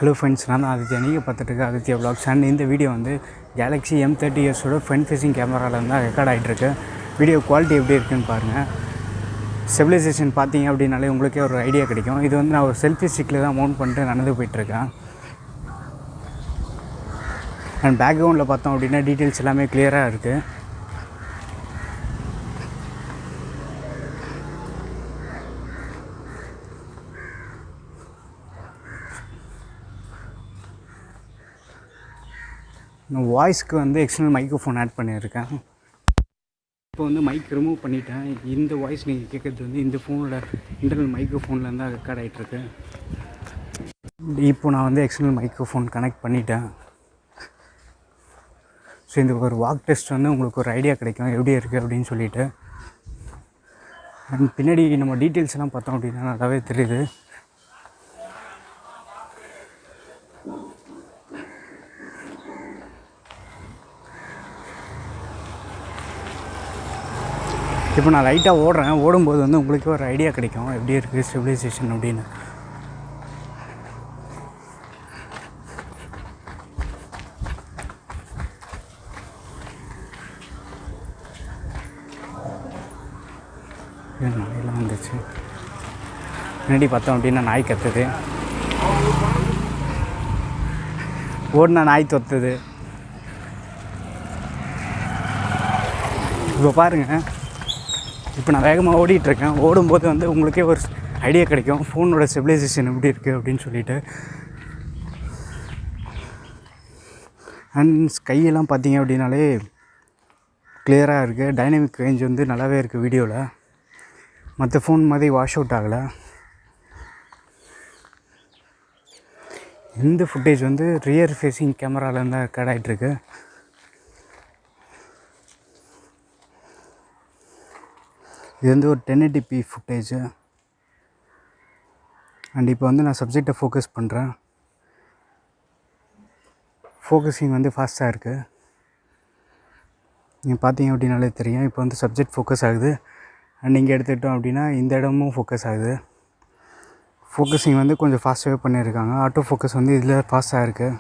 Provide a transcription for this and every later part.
Hello friends, நான் தான் ஆதித்யா. நீங்கள் பார்த்துட்டு இருக்க ஆதித்யா vlogs. அண்ட் இந்த வீடியோ வந்து கேலக்ஸி M30s ஃப்ரண்ட் ஃபேஸிங் கேமராவில் தான் ரெக்கார்ட் ஆகிட்டுருக்கு. வீடியோ குவாலிட்டி எப்படி இருக்குதுன்னு பாருங்கள். ஸ்டெபிலைசேஷன் பார்த்தீங்க அப்படின்னாலே உங்களுக்கே ஒரு ஐடியா கிடைக்கும். இது வந்து நான் ஒரு செல்ஃபி ஸ்டிக்கில் தான் மவுண்ட் பண்ணிட்டு நடந்து போயிட்டுருக்கேன். அண்ட் பேக்ரவுண்டில் பார்த்தோம் அப்படின்னா டீட்டெயில்ஸ் எல்லாமே கிளியராக இருக்குது. நான் வாய்ஸ்க்கு வந்து எக்ஸ்டர்னல் மைக்ரோஃபோன் ஆட் பண்ணியிருக்கேன். இப்போ வந்து மைக் ரிமூவ் பண்ணிட்டேன். இந்த வாய்ஸ் நீங்கள் கேட்குறது வந்து இந்த ஃபோனோட இன்டர்னல் மைக்ரோஃபோனில் இருந்தால் ரெக்கார்ட் ஆகிட்டுருக்கு. இப்போ நான் வந்து எக்ஸ்டர்னல் மைக்ரோஃபோன் கனெக்ட் பண்ணிட்டேன். ஸோ இந்த ஒரு வாக் டெஸ்ட் வந்து உங்களுக்கு ஒரு ஐடியா கிடைக்கும் எப்படி இருக்குது அப்படின்னு சொல்லிட்டு. அண்ட் பின்னாடி நம்ம டீட்டெயில்ஸ் எல்லாம் பார்த்தோம் அப்படின்னா நல்லாவே தெரியுது. இப்போ நான் லைட்டாக ஓடுறேன். ஓடும்போது வந்து உங்களுக்கு ஒரு ஐடியா கிடைக்கும் எப்படி இருக்குது ஸ்டெபிலைசேஷன் அப்படின்னு. நாயெல்லாம் வந்துச்சு. முன்னாடி பார்த்தோம் அப்படின்னா நாய் கத்துது, ஓடினா நாய் தொத்துது. இப்போ பாருங்கள், இப்போ நான் வேகமாக ஓடிட்டுருக்கேன். ஓடும்போது வந்து உங்களுக்கே ஒரு ஐடியா கிடைக்கும் ஃபோனோட ஸ்டெபிலைசேஷன் எப்படி இருக்குது அப்படின்னு சொல்லிட்டு. அண்ட் ஸ்கையெல்லாம் பார்த்தீங்க அப்படின்னாலே கிளியராக இருக்குது. டைனமிக் ரேஞ்ச் வந்து நல்லாவே இருக்குது வீடியோவில். மற்ற ஃபோன் மாதிரி வாஷ் அவுட் ஆகலை. இந்த ஃபுட்டேஜ் வந்து ரியர் ஃபேஸிங் கேமராவில் இருந்தால் ரெக்கார்ட் ஆகிட்டுருக்கு. இது வந்து ஒரு 1080p ஃபுட்டேஜு. அண்ட் இப்போ வந்து நான் சப்ஜெக்டை ஃபோக்கஸ் பண்ணுறேன். ஃபோக்கஸிங் வந்து ஃபாஸ்ட்டாக இருக்குது. நீங்கள் பார்த்தீங்க அப்படின்னாலே தெரியும். இப்போ வந்து சப்ஜெக்ட் ஃபோக்கஸ் ஆகுது. அண்ட் இங்கே எடுத்துக்கிட்டோம் அப்படின்னா இந்த இடமும் ஃபோக்கஸ் ஆகுது. ஃபோக்கஸிங் வந்து கொஞ்சம் ஃபாஸ்ட்டாகவே பண்ணியிருக்காங்க. ஆட்டோ ஃபோக்கஸ் வந்து இதில் ஃபாஸ்ட்டாக இருக்குது.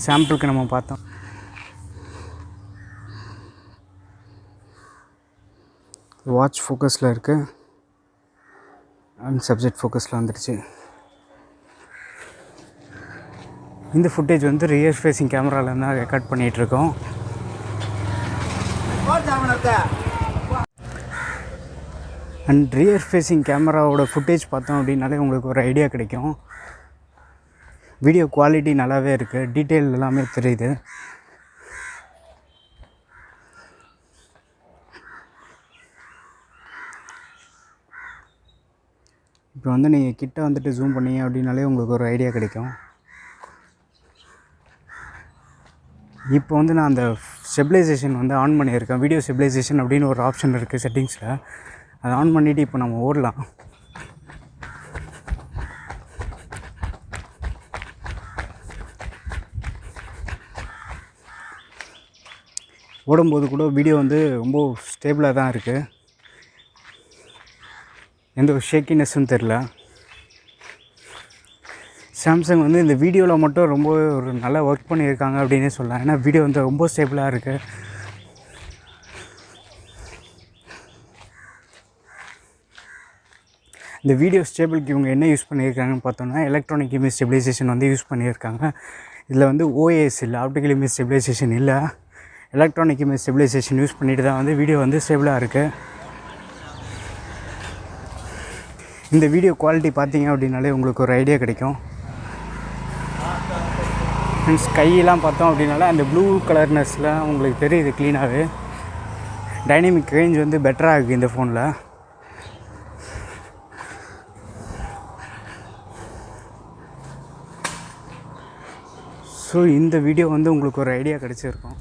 சாம்பிளுக்கு நம்ம பார்த்தோம். வாட்ச் ஃபோக்கஸில் இருக்குது அண்ட் சப்ஜெக்ட் ஃபோக்கஸில் வந்துடுச்சு. இந்த ஃபுட்டேஜ் வந்து ரியர் ஃபேஸிங் கேமராவில் இருந்தால் ரெக்கார்ட் பண்ணிகிட்ருக்கோம். அண்ட் ரியர் ஃபேஸிங் கேமராவோட ஃபுட்டேஜ் பார்த்தோம் அப்படின்னாலே உங்களுக்கு ஒரு ஐடியா கிடைக்கும். வீடியோ குவாலிட்டி நல்லாவே இருக்குது. டீட்டெயில் எல்லாமே தெரியுது. இப்போ வந்து நீங்கள் கிட்ட வந்துட்டு ஜூம் பண்ணீங்க அப்படின்னாலே உங்களுக்கு ஒரு ஐடியா கிடைக்கும். இப்போ வந்து நான் அந்த ஸ்டெபிலைசேஷன் வந்து ஆன் பண்ணியிருக்கேன். வீடியோ ஸ்டெபிலைசேஷன் அப்படின்னு ஒரு ஆப்ஷன் இருக்குது செட்டிங்ஸில். அதை ஆன் பண்ணிவிட்டு இப்போ நம்ம ஓடலாம். ஓடும்போது கூட வீடியோ வந்து ரொம்ப ஸ்டேபிளாக தான் இருக்குது. எந்த ஒரு ஷேக்கினஸும் தெரில. சாம்சங் வந்து இந்த வீடியோவில் மட்டும் ரொம்ப ஒரு நல்லா ஒர்க் பண்ணியிருக்காங்க அப்படின்னே சொல்லலாம். ஏன்னா வீடியோ வந்து ரொம்ப ஸ்டேபிளாக இருக்குது. இந்த வீடியோ ஸ்டேபிளுக்கு இவங்க என்ன யூஸ் பண்ணியிருக்காங்கன்னு பார்த்தோம்னா எலக்ட்ரானிக் இமேஜ் ஸ்டெபிலைசேஷன் வந்து யூஸ் பண்ணியிருக்காங்க. இதில் வந்து ஓஏஎஸ் இல்லை, ஆப்டிக்கல் இமேஜ் ஸ்டெபிலைசேஷன் இல்லை. எலக்ட்ரானிக் இமேஜ் ஸ்டெபிலைசேஷன் யூஸ் பண்ணிட்டு தான் வந்து வீடியோ வந்து ஸ்டேபிளாக இருக்குது. இந்த வீடியோ குவாலிட்டி பார்த்தீங்க அப்படின்னாலே உங்களுக்கு ஒரு ஐடியா கிடைக்கும். அண்ட் ஸ்கையெல்லாம் பார்த்தோம் அப்படின்னாலே அந்த ப்ளூ கலர்னஸ்லாம் உங்களுக்கு தெரியுது க்ளீனாகவே. டைனமிக் ரேஞ்ச் வந்து பெட்டராக இருக்குது இந்த ஃபோனில். ஸோ இந்த வீடியோ வந்து உங்களுக்கு ஒரு ஐடியா கிடச்சிருக்கும்.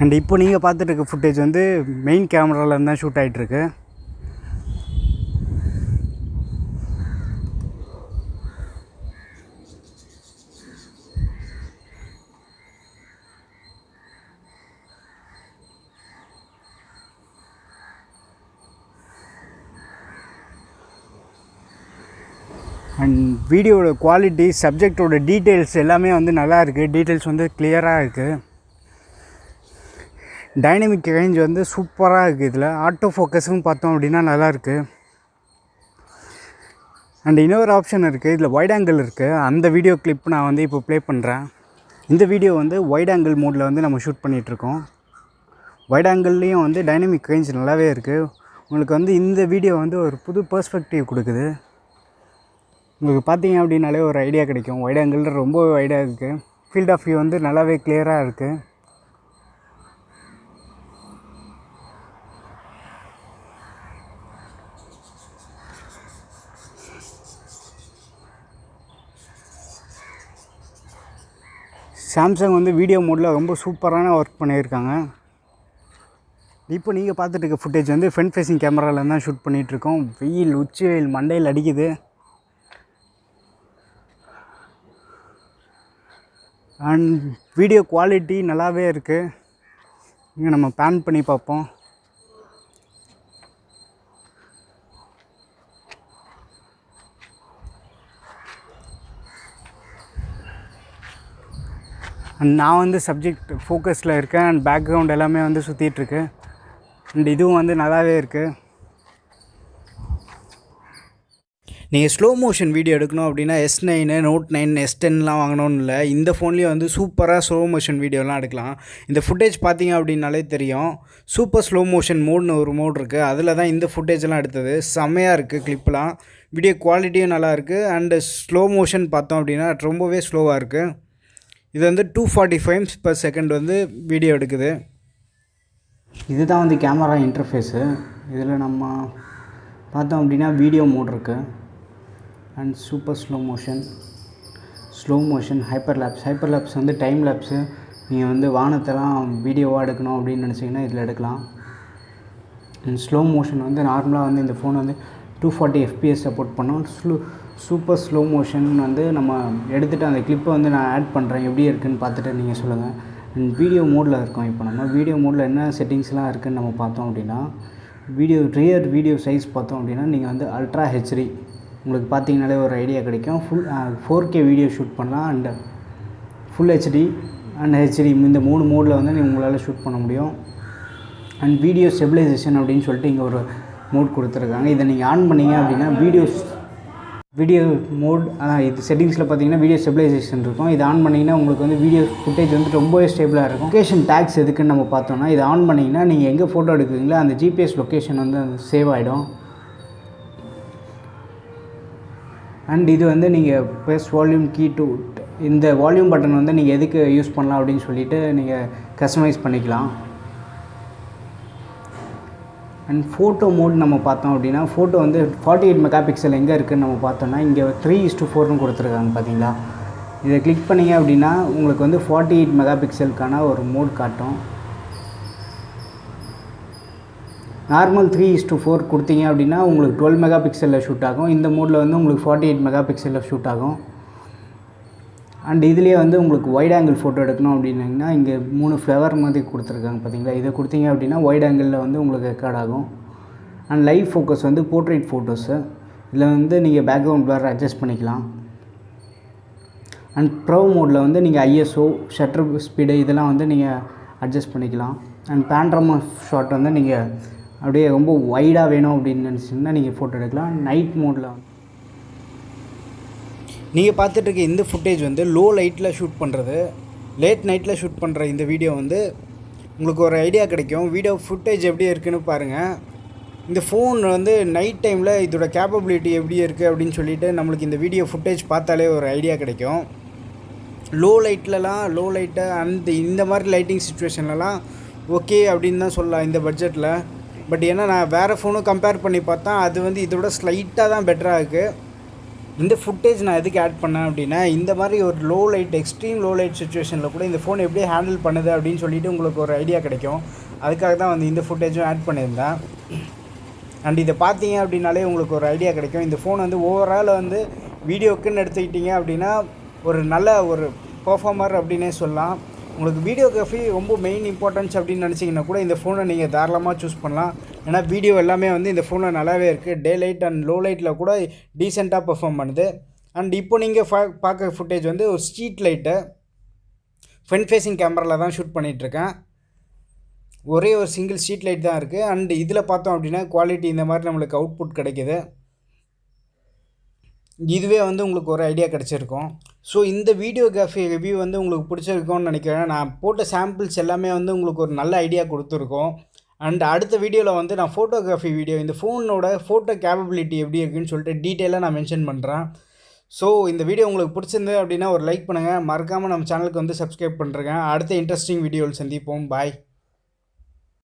அண்ட் இப்போ நீங்கள் பார்த்துட்டு இருக்க ஃபுட்டேஜ் வந்து மெயின் கேமராவில் தான் ஷூட் ஆகிட்டுருக்கு. அண்ட் வீடியோட குவாலிட்டி, சப்ஜெக்டோட டீட்டெயில்ஸ் எல்லாமே வந்து நல்லா இருக்குது. டீட்டெயில்ஸ் வந்து கிளியராக இருக்குது. டைனமிக் ரேஞ்ச் வந்து சூப்பராக இருக்குது. இதில் ஆட்டோ ஃபோக்கஸும் பார்த்தோம் அப்படின்னா நல்லாயிருக்கு. அண்ட் இன்னொரு ஆப்ஷன் இருக்குது, இதில் வைட் ஆங்கிள் இருக்குது. அந்த வீடியோ கிளிப் நான் வந்து இப்போ ப்ளே பண்ணுறேன். இந்த வீடியோ வந்து வைட் ஆங்கிள் மோடில் வந்து நம்ம ஷூட் பண்ணிகிட்ருக்கோம். வைட் ஆங்கிள்லேயும் வந்து டைனமிக் ரேஞ்ச் நல்லாவே இருக்குது. உங்களுக்கு வந்து இந்த வீடியோ வந்து ஒரு புது பெர்ஸ்பெக்டிவ் கொடுக்குது. உங்களுக்கு பார்த்தீங்க அப்படின்னாலே ஒரு ஐடியா கிடைக்கும். வைட் ஆங்கிள் ரொம்ப வைடாக இருக்குது. ஃபீல்ட் ஆஃப் வியூ வந்து நல்லாவே கிளியராக இருக்குது. சாம்சங் வந்து வீடியோ மோடில் ரொம்ப சூப்பரான ஒர்க் பண்ணியிருக்காங்க. இப்போ நீங்கள் பார்த்துட்டு இருக்க ஃபுட்டேஜ் வந்து ஃப்ரண்ட் ஃபேஸிங் கேமராவில் தான் ஷூட் பண்ணிகிட்ருக்கோம். வெயில், உச்சி வெயில் மண்டையில் அடிக்குது. அண்ட் வீடியோ குவாலிட்டி நல்லாவே இருக்குது. இங்கே நம்ம பேன் பண்ணி பார்ப்போம். அண்ட் நான் வந்து சப்ஜெக்ட் ஃபோக்கஸில் இருக்கேன். அண்ட் பேக்ரவுண்ட் எல்லாமே வந்து சுற்றிட்டுருக்கு. அண்ட் இதுவும் வந்து நல்லாவே இருக்குது. நீங்கள் ஸ்லோ மோஷன் வீடியோ எடுக்கணும் அப்படின்னா S9, Note 9, S10லாம் வாங்கணும்னு இல்லை. இந்த ஃபோன்லேயே வந்து சூப்பராக ஸ்லோ மோஷன் வீடியோலாம் எடுக்கலாம். இந்த ஃபுட்டேஜ் பார்த்தீங்க அப்படின்னாலே தெரியும். சூப்பர் ஸ்லோ மோஷன் மோட்னு ஒரு மோட் இருக்குது. அதில் தான் இந்த ஃபுட்டேஜெலாம் எடுத்தது. செம்மையாக இருக்குது கிளிப்லாம். வீடியோ குவாலிட்டியும் நல்லாயிருக்கு. அண்டு ஸ்லோ மோஷன் பார்த்தோம் அப்படின்னா ரொம்பவே ஸ்லோவாக இருக்குது. இது வந்து 240 frames per second வந்து வீடியோ எடுக்குது. இதுதான் வந்து கேமரா இன்டர்ஃபேஸு. இதில் நம்ம பார்த்தோம் அப்படின்னா வீடியோ மோட் இருக்குது. And super slow motion, hyper labs வந்து டைம் லேப்ஸு. நீங்கள் வந்து வானத்தெல்லாம் வீடியோவாக எடுக்கணும் அப்படின்னு நினச்சிங்கன்னா இதில் எடுக்கலாம். அண்ட் ஸ்லோ மோஷன் வந்து நார்மலாக வந்து இந்த ஃபோன் வந்து 240 fps சப்போர்ட் பண்ணோம். சூப்பர் ஸ்லோ மோஷன் வந்து நம்ம எடுத்துகிட்டு அந்த கிளிப்பை வந்து நான் ஆட் பண்ணுறேன். எப்படி இருக்குதுன்னு பார்த்துட்டு நீங்கள் சொல்லுங்கள். அண்ட் வீடியோ மோடில் இருக்கோம். இப்போ நம்ம வீடியோ மோடில் என்ன செட்டிங்ஸ்லாம் இருக்குதுன்னு நம்ம பார்த்தோம் அப்படின்னா, ரியர் வீடியோ சைஸ் பார்த்தோம் அப்படின்னா நீங்கள் வந்து அல்ட்ரா ஹெச்டி உங்களுக்கு பார்த்தீங்கனாலே ஒரு ஐடியா கிடைக்கும். 4K வீடியோ ஷூட் பண்ணலாம். And full HD and HD இந்த 3 மோடில் வந்து உங்களால் ஷூட் பண்ண முடியும். அண்ட் வீடியோ ஸ்டெபிலைசேஷன் அப்படின்னு சொல்லிட்டு இங்கே ஒரு மோட் கொடுத்துருக்காங்க. இதை நீங்கள் ஆன் பண்ணிங்க அப்படின்னா வீடியோ மோட் இது செட்டிங்ஸில் பார்த்தீங்கன்னா வீடியோ ஸ்டெபிலைசேஷன் இருக்கும். இது ஆன் பண்ணிங்கன்னா உங்களுக்கு வந்து வீடியோ ஃபுட்டேஜ் வந்து ரொம்பவே ஸ்டேபிளாக இருக்கும். லொக்கேஷன் டேக்ஸ் எதுக்குன்னு நம்ம பார்த்தோம்னா, இதை ஆன் பண்ணிங்கன்னா நீங்கள் எங்கே ஃபோட்டோ எடுக்குறீங்களோ அந்த ஜிபிஎஸ் லொக்கேஷன் வந்து சேவ் ஆகிடும். அண்ட் இது வந்து நீங்கள் ப்ரெஸ் வால்யூம் கீ டு இந்த வால்யூம் பட்டன் வந்து நீங்கள் எதுக்கு யூஸ் பண்ணலாம் அப்படின்னு சொல்லிவிட்டு நீங்கள் கஸ்டமைஸ் பண்ணிக்கலாம். அண்ட் ஃபோட்டோ மோட் நம்ம பார்த்தோம் அப்படின்னா, ஃபோட்டோ வந்து 48 மெகாபிக்சல் எங்கே இருக்குதுன்னு நம்ம பார்த்தோம்னா, இங்கே 3:4ன்னு கொடுத்துருக்காங்க பார்த்தீங்களா. இதை கிளிக் பண்ணிங்க அப்படின்னா உங்களுக்கு வந்து 48 மெகாபிக்சலுக்கான ஒரு மோட் காட்டும். நார்மல் 3:4 கொடுத்தீங்க அப்படின்னா உங்களுக்கு 12 மெகாபிக்சலில் ஷூட் ஆகும். இந்த மோடில் வந்து உங்களுக்கு 48 மெகாபிக்சலில் ஷூட் ஆகும். அண்ட் இதுலேயே வந்து உங்களுக்கு வைட் ஆங்கிள் ஃபோட்டோ எடுக்கணும் அப்படின்னா இங்கே 3 ஃப்ளவர் மாதிரி கொடுத்துருக்காங்க பார்த்தீங்களா. இதை கொடுத்தீங்க அப்படின்னா வைட் ஆங்கிளில் வந்து உங்களுக்கு ரெக்கார்ட் ஆகும். அண்ட் லைவ் ஃபோக்கஸ் வந்து போர்ட்ரேட் ஃபோட்டோஸு. இதில் வந்து நீங்கள் பேக்ரவுண்ட் பிளர் அட்ஜஸ்ட் பண்ணிக்கலாம். அண்ட் ப்ரோ மோடில் வந்து நீங்கள் ISO, ஷட்டர் ஸ்பீடு இதெல்லாம் வந்து நீங்கள் அட்ஜஸ்ட் பண்ணிக்கலாம். அண்ட் பேண்ட்ராமா ஷாட் வந்து நீங்கள் அப்படியே ரொம்ப வைடாக வேணும் அப்படின்னு நினச்சிங்கன்னா நீங்கள் ஃபோட்டோ எடுக்கலாம். நைட் மோடில் நீங்கள் பார்த்துட்டு இருக்க இந்த ஃபுட்டேஜ் வந்து லோ லைட்டில் ஷூட் பண்ணுறது, லேட் நைட்டில் ஷூட் பண்ணுற இந்த வீடியோ வந்து உங்களுக்கு ஒரு ஐடியா கிடைக்கும். வீடியோ ஃபுட்டேஜ் எப்படி இருக்குதுன்னு பாருங்கள். இந்த ஃபோன் வந்து நைட் டைமில் இதோட கேப்பபிலிட்டி எப்படி இருக்குது அப்படின்னு சொல்லிட்டு நம்மளுக்கு இந்த வீடியோ ஃபுட்டேஜ் பார்த்தாலே ஒரு ஐடியா கிடைக்கும். லோ லைட்டு இந்த மாதிரி லைட்டிங் சுச்சுவேஷன்லலாம் ஓகே அப்படின்னு தான் சொல்லலாம் இந்த பட்ஜெட்டில். பட் ஏன்னா நான் வேறு ஃபோனும் கம்பேர் பண்ணி பார்த்தா அது வந்து இதோட ஸ்லைட்டாக தான் பெட்டராக இருக்குது. இந்த ஃபுட்டேஜ் நான் எதுக்கு ஆட் பண்ணேன் அப்படின்னா, இந்த மாதிரி ஒரு எக்ஸ்ட்ரீம் லோ லைட் சுச்சுவேஷனில் கூட இந்த ஃபோன் எப்படி ஹேண்டில் பண்ணுது அப்படின்னு சொல்லிட்டு உங்களுக்கு ஒரு ஐடியா கிடைக்கும். அதுக்காக தான் வந்து இந்த ஃபுட்டேஜும் ஆட் பண்ணியிருந்தேன். அண்ட் இதை பார்த்தீங்க அப்படின்னாலே உங்களுக்கு ஒரு ஐடியா கிடைக்கும். இந்த ஃபோன் வந்து ஓவரால் வந்து வீடியோக்குன்னு எடுத்துக்கிட்டிங்க அப்படின்னா ஒரு நல்ல ஒரு பர்ஃபார்மர் அப்படின்னே சொல்லலாம். உங்களுக்கு வீடியோகிராஃபி ரொம்ப மெயின் இம்பார்ட்டன்ஸ் அப்படின்னு நினச்சிங்கன்னா கூட இந்த ஃபோனை நீங்கள் தாராளமாக சூஸ் பண்ணலாம். ஏன்னா வீடியோ எல்லாமே வந்து இந்த ஃபோனில் நல்லாவே இருக்குது. டே லைட் அண்ட் லோ லைட்டில் கூட டீசெண்டாக பெர்ஃபார்ம் பண்ணுது. அண்ட் இப்போ நீங்கள் பார்க்குற ஃபுட்டேஜ் வந்து ஒரு ஸ்ட்ரீட் லைட்டு ஃப்ரண்ட் ஃபேஸிங் கேமராவில் தான் ஷூட் பண்ணிகிட்ருக்கேன். ஒரே ஒரு சிங்கிள் ஸ்ட்ரீட் லைட் தான் இருக்குது. அண்ட் இதில் பார்த்தோம் அப்படின்னா குவாலிட்டி இந்த மாதிரி நம்மளுக்கு அவுட்புட் கிடைக்கிது. இதுவே வந்து உங்களுக்கு ஒரு ஐடியா கிடச்சிருக்கும். ஸோ இந்த வீடியோகிராஃபி ரிவ்யூ வந்து உங்களுக்கு பிடிச்சிருக்கும்னு நினைக்கிறேன். நான் போட்ட சாம்பிள்ஸ் எல்லாமே வந்து உங்களுக்கு ஒரு நல்ல ஐடியா கொடுத்துருக்கோம். அண்ட் அடுத்த வீடியோவில் வந்து நான் ஃபோட்டோகிராஃபி வீடியோ இந்த ஃபோனோட ஃபோட்டோ கேப்பபிலிட்டி எப்படி இருக்குன்னு சொல்லிட்டு டீட்டெயிலாக நான் மென்ஷன் பண்ணுறேன். ஸோ இந்த வீடியோ உங்களுக்கு பிடிச்சிருந்தது அப்படின்னா ஒரு லைக் பண்ணுங்கள். மறக்காமல் நம்ம சேனலுக்கு வந்து சப்ஸ்கிரைப் பண்ணுறேங்க. அடுத்த இன்ட்ரெஸ்டிங் வீடியோவில் சந்திப்போம். பாய்.